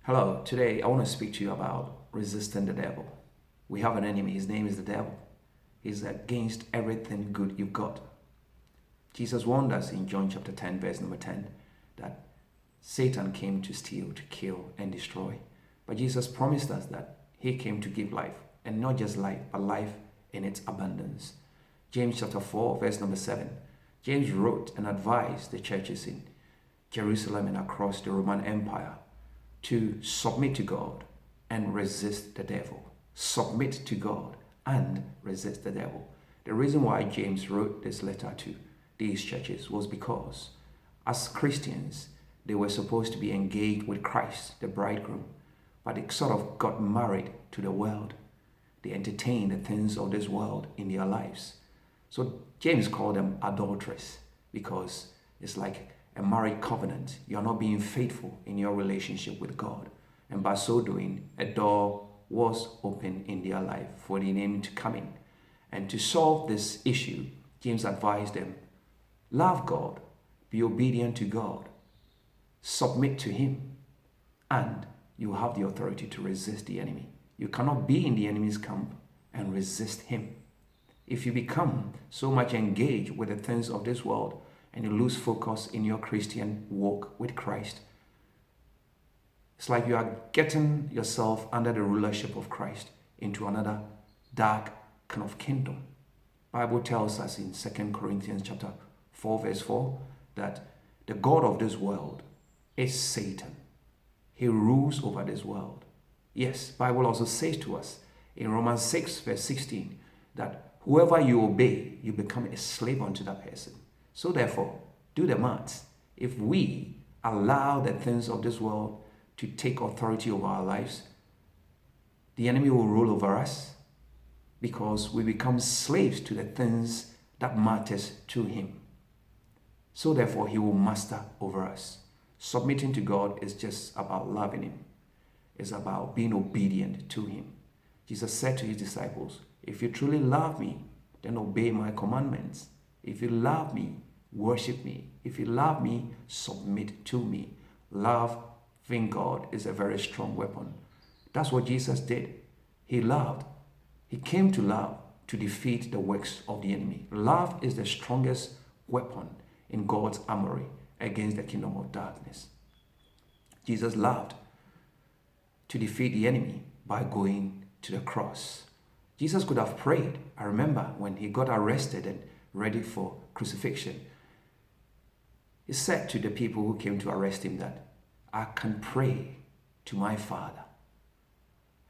Hello, today I want to speak to you about resisting the devil. We have an enemy, his name is the devil. He's against everything good you've got. Jesus warned us in John chapter 10, verse number 10, that Satan came to steal, to kill, and destroy. But Jesus promised us that he came to give life, and not just life, but life in its abundance. James chapter 4, verse number 7. James wrote and advised the churches in Jerusalem and across the Roman Empire to submit to God and resist the devil. Submit to God and resist the devil. The reason why James wrote this letter to these churches was because as Christians, they were supposed to be engaged with Christ, the bridegroom, but they sort of got married to the world. They entertained the things of this world in their lives. So James called them adulterers because it's like a marriage covenant. You're not being faithful in your relationship with God. And by so doing, a door was open in their life for the enemy to come in. And to solve this issue, James advised them, love God, be obedient to God, submit to him, and you have the authority to resist the enemy. You cannot be in the enemy's camp and resist him. If you become so much engaged with the things of this world and you lose focus in your Christian walk with Christ, it's like you are getting yourself under the rulership of Christ into another dark kind of kingdom. Bible tells us in 2 Corinthians chapter 4 verse 4 that the God of this world is Satan. He rules over this world. Yes, Bible also says to us in Romans 6 verse 16 that whoever you obey, you become a slave unto that person. So therefore, do the maths. If we allow the things of this world to take authority over our lives, the enemy will rule over us because we become slaves to the things that matters to him. So therefore, he will master over us. Submitting to God is just about loving him. It's about being obedient to him. Jesus said to his disciples, if you truly love me, then obey my commandments. If you love me, worship me. If you love me, submit to me. Loving God is a very strong weapon. That's what Jesus did. He loved. He came to love to defeat the works of the enemy. Love is the strongest weapon in God's armory against the kingdom of darkness. Jesus loved to defeat the enemy by going to the cross. Jesus could have prayed. I remember when he got arrested and ready for crucifixion, he said to the people who came to arrest him that I can pray to my Father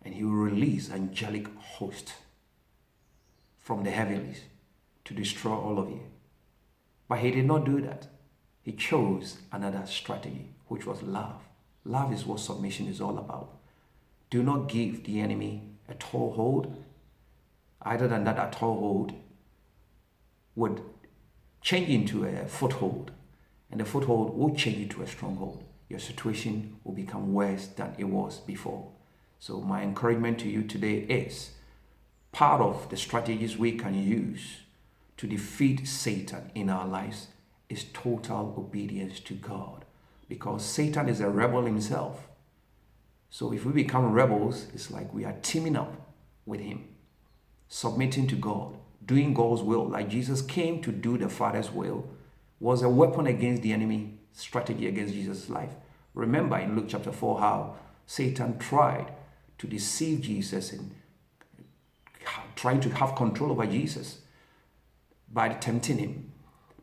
and he will release angelic host from the heavens to destroy all of you. But he did not do that. He chose another strategy, which was love. Love is what submission is all about. Do not give the enemy a toehold. Either than that, a toehold would change into a foothold, and the foothold will change into a stronghold. Your situation will become worse than it was before. So my encouragement to you today is part of the strategies we can use to defeat Satan in our lives is total obedience to God, because Satan is a rebel himself. So if we become rebels, it's like we are teaming up with him, submitting to God, doing God's will, like Jesus came to do the Father's will, was a weapon against the enemy, strategy against Jesus' life. Remember in Luke chapter 4 how Satan tried to deceive Jesus and trying to have control over Jesus by tempting him.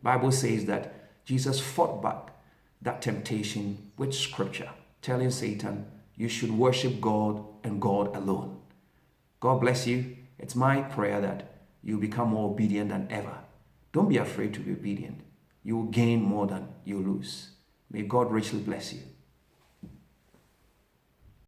Bible says that Jesus fought back that temptation with scripture, telling Satan, you should worship God and God alone. God bless you. It's my prayer that you become more obedient than ever. Don't be afraid to be obedient. You will gain more than you lose. May God richly bless you.